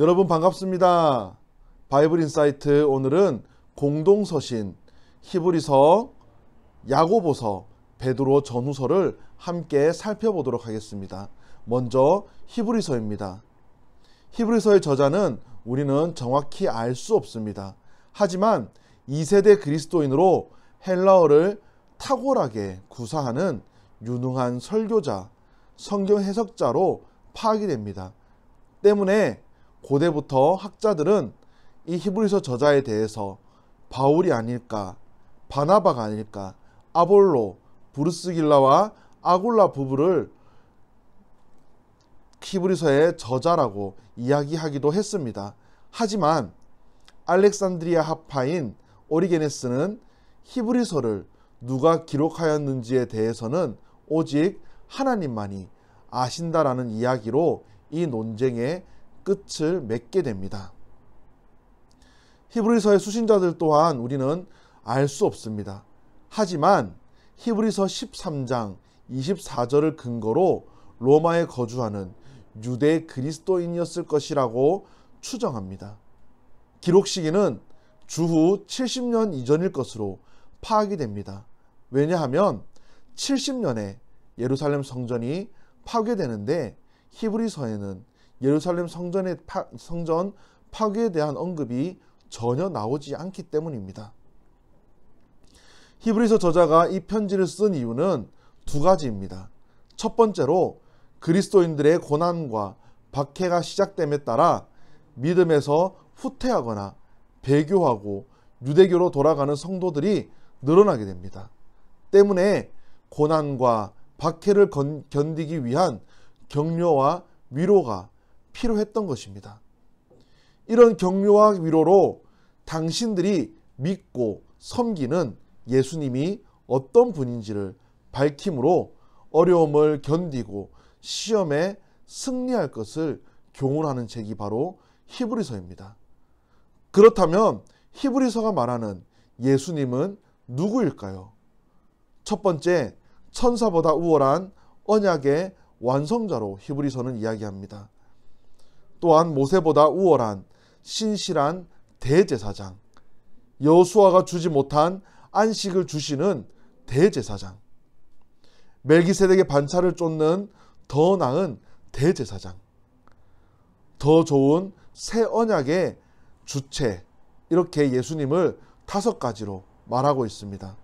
여러분 반갑습니다. 바이블 인사이트 오늘은 공동서신 히브리서, 야고보서, 베드로 전후서를 함께 살펴보도록 하겠습니다. 먼저 히브리서입니다. 히브리서의 저자는 우리는 정확히 알 수 없습니다. 하지만 2세대 그리스도인으로 헬라어를 탁월하게 구사하는 유능한 설교자, 성경 해석자로 파악이 됩니다. 때문에 고대부터 학자들은 이 히브리서 저자에 대해서 바울이 아닐까, 바나바가 아닐까, 아볼로, 브루스길라와 아굴라 부부를 히브리서의 저자라고 이야기하기도 했습니다. 하지만 알렉산드리아 학파인 오리게네스는 히브리서를 누가 기록하였는지에 대해서는 오직 하나님만이 아신다라는 이야기로 이 논쟁의 끝을 맺게 됩니다. 히브리서의 수신자들 또한 우리는 알 수 없습니다. 하지만 히브리서 13장 24절을 근거로 로마에 거주하는 유대 그리스도인이었을 것이라고 추정합니다. 기록 시기는 주후 70년 이전일 것으로 파악이 됩니다. 왜냐하면 70년에 예루살렘 성전이 파괴되는데 히브리서에는 예루살렘 성전 파괴에 대한 언급이 전혀 나오지 않기 때문입니다. 히브리서 저자가 이 편지를 쓴 이유는 두 가지입니다. 첫 번째로 그리스도인들의 고난과 박해가 시작됨에 따라 믿음에서 후퇴하거나 배교하고 유대교로 돌아가는 성도들이 늘어나게 됩니다. 때문에 고난과 박해를 견디기 위한 격려와 위로가 필요했던 것입니다. 이런 격려와 위로로 당신들이 믿고 섬기는 예수님이 어떤 분인지를 밝힘으로 어려움을 견디고 시험에 승리할 것을 교훈하는 책이 바로 히브리서입니다. 그렇다면 히브리서가 말하는 예수님은 누구일까요? 첫 번째, 천사보다 우월한 언약의 완성자로 히브리서는 이야기합니다. 또한 모세보다 우월한 신실한 대제사장, 여호수아가 주지 못한 안식을 주시는 대제사장, 멜기세덱의 반차를 쫓는 더 나은 대제사장, 더 좋은 새 언약의 주체, 이렇게 예수님을 5가지로 말하고 있습니다.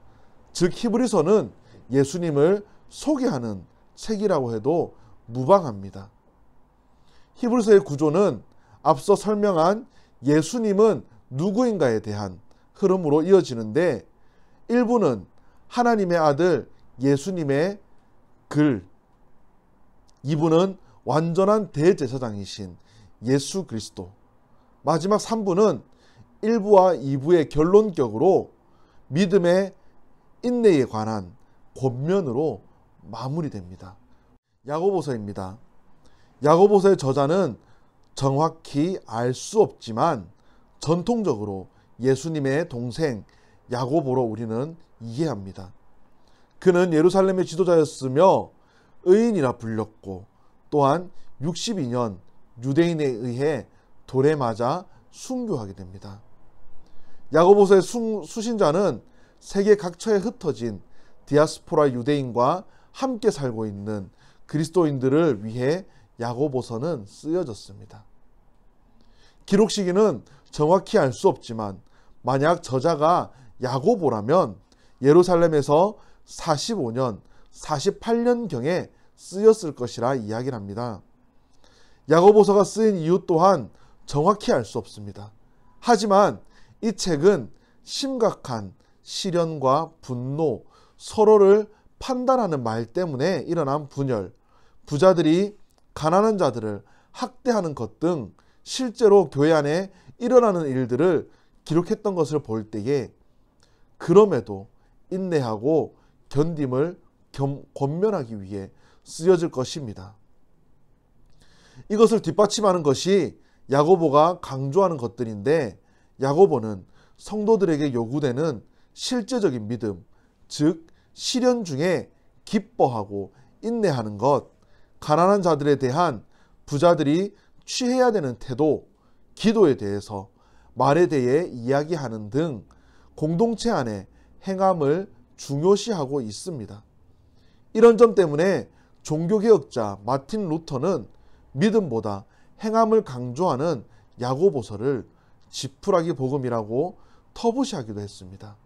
즉 히브리서는 예수님을 소개하는 책이라고 해도 무방합니다. 히브리서의 구조는 앞서 설명한 예수님은 누구인가에 대한 흐름으로 이어지는데 1부는 하나님의 아들 예수님의 글, 2부는 완전한 대제사장이신 예수 그리스도, 마지막 3부는 1부와 2부의 결론격으로 믿음의 인내에 관한 권면으로 마무리됩니다. 야고보서입니다. 야고보서의 저자는 정확히 알 수 없지만 전통적으로 예수님의 동생 야고보로 우리는 이해합니다. 그는 예루살렘의 지도자였으며 의인이라 불렸고 또한 62년 유대인에 의해 돌에 맞아 순교하게 됩니다. 야고보서의 수신자는 세계 각처에 흩어진 디아스포라 유대인과 함께 살고 있는 그리스도인들을 위해 야고보서는 쓰여졌습니다. 기록 시기는 정확히 알 수 없지만 만약 저자가 야고보라면 예루살렘에서 45년, 48년경에 쓰였을 것이라 이야기를 합니다. 야고보서가 쓰인 이유 또한 정확히 알 수 없습니다. 하지만 이 책은 심각한 시련과 분노, 서로를 판단하는 말 때문에 일어난 분열, 부자들이 가난한 자들을 학대하는 것 등 실제로 교회 안에 일어나는 일들을 기록했던 것을 볼 때에 그럼에도 인내하고 견딤을 권면하기 위해 쓰여질 것입니다. 이것을 뒷받침하는 것이 야고보가 강조하는 것들인데 야고보는 성도들에게 요구되는 실제적인 믿음, 즉 시련 중에 기뻐하고 인내하는 것, 가난한 자들에 대한 부자들이 취해야 되는 태도, 기도에 대해서, 말에 대해 이야기하는 등 공동체 안에 행함을 중요시하고 있습니다. 이런 점 때문에 종교개혁자 마틴 루터는 믿음보다 행함을 강조하는 야고보서를 지푸라기 복음이라고 터부시하기도 했습니다.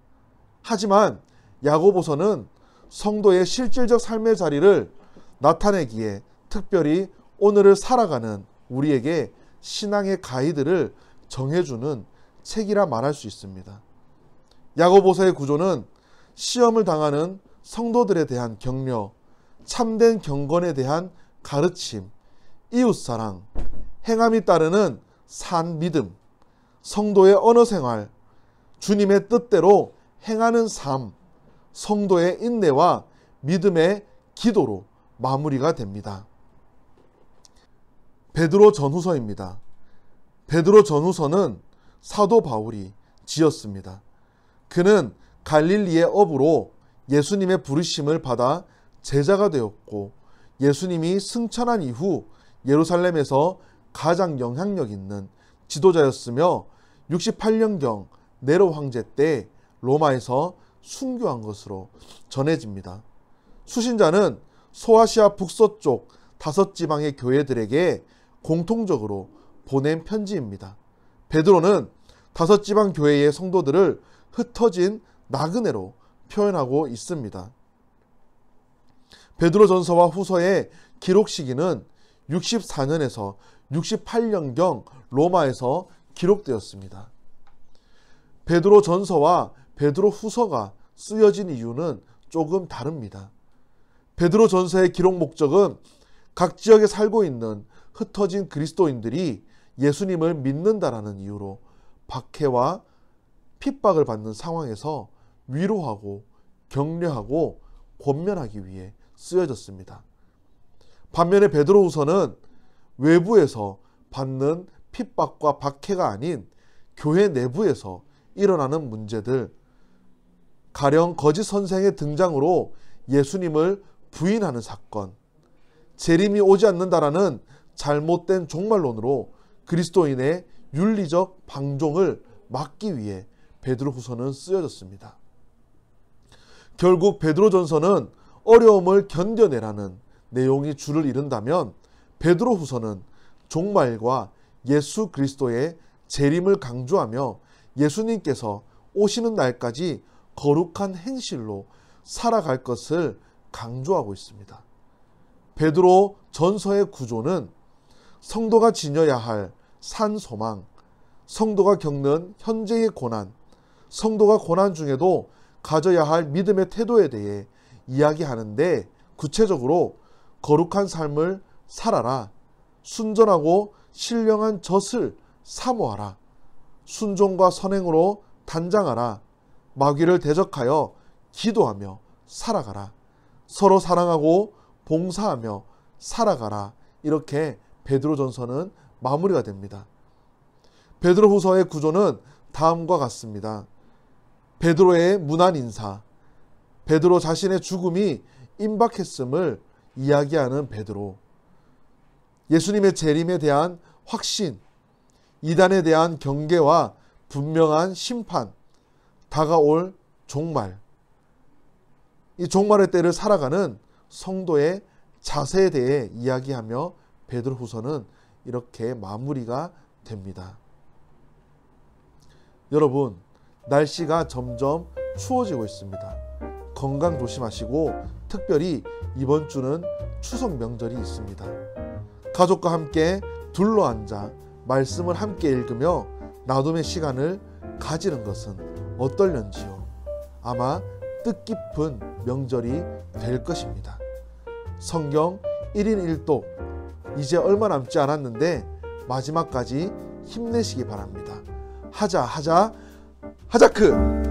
하지만 야고보서는 성도의 실질적 삶의 자리를 나타내기에 특별히 오늘을 살아가는 우리에게 신앙의 가이드를 정해주는 책이라 말할 수 있습니다. 야고보서의 구조는 시험을 당하는 성도들에 대한 격려, 참된 경건에 대한 가르침, 이웃사랑, 행함이 따르는 산 믿음, 성도의 언어생활, 주님의 뜻대로 행하는 삶, 성도의 인내와 믿음의 기도로 마무리가 됩니다. 베드로 전후서입니다. 베드로 전후서는 사도 바울이 지었습니다. 그는 갈릴리의 어부로 예수님의 부르심을 받아 제자가 되었고, 예수님이 승천한 이후 예루살렘에서 가장 영향력 있는 지도자였으며 68년경 네로 황제 때 로마에서 순교한 것으로 전해집니다. 수신자는 소아시아 북서쪽 5지방의 교회들에게 공통적으로 보낸 편지입니다. 베드로는 5지방 교회의 성도들을 흩어진 나그네로 표현하고 있습니다. 베드로전서와 후서의 기록 시기는 64년에서 68년경 로마에서 기록되었습니다. 베드로전서와 베드로후서가 쓰여진 이유는 조금 다릅니다. 베드로전서의 기록 목적은 각 지역에 살고 있는 흩어진 그리스도인들이 예수님을 믿는다라는 이유로 박해와 핍박을 받는 상황에서 위로하고 격려하고 권면하기 위해 쓰여졌습니다. 반면에 베드로후서는 외부에서 받는 핍박과 박해가 아닌 교회 내부에서 일어나는 문제들, 가령 거짓 선생의 등장으로 예수님을 부인하는 사건, 재림이 오지 않는다라는 잘못된 종말론으로 그리스도인의 윤리적 방종을 막기 위해 베드로후서는 쓰여졌습니다. 결국 베드로전서는 어려움을 견뎌내라는 내용이 줄을 이룬다면, 베드로후서는 종말과 예수 그리스도의 재림을 강조하며 예수님께서 오시는 날까지 거룩한 행실로 살아갈 것을 강조하고 있습니다. 베드로 전서의 구조는 성도가 지녀야 할 산소망, 성도가 겪는 현재의 고난, 성도가 고난 중에도 가져야 할 믿음의 태도에 대해 이야기하는데, 구체적으로 거룩한 삶을 살아라, 순전하고 신령한 젖을 사모하라, 순종과 선행으로 단장하라, 마귀를 대적하여 기도하며 살아가라, 서로 사랑하고 봉사하며 살아가라. 이렇게 베드로전서는 마무리가 됩니다. 베드로후서의 구조는 다음과 같습니다. 베드로의 문안 인사, 베드로 자신의 죽음이 임박했음을 이야기하는 베드로, 예수님의 재림에 대한 확신, 이단에 대한 경계와 분명한 심판, 다가올 종말, 이 종말의 때를 살아가는 성도의 자세에 대해 이야기하며 베드로후서는 이렇게 마무리가 됩니다. 여러분, 날씨가 점점 추워지고 있습니다. 건강 조심하시고, 특별히 이번 주는 추석 명절이 있습니다. 가족과 함께 둘러앉아 말씀을 함께 읽으며 나눔의 시간을 가지는 것은 어떨는지요? 아마 뜻깊은 명절이 될 것입니다. 성경 1인 1독 이제 얼마 남지 않았는데 마지막까지 힘내시기 바랍니다. 하자크!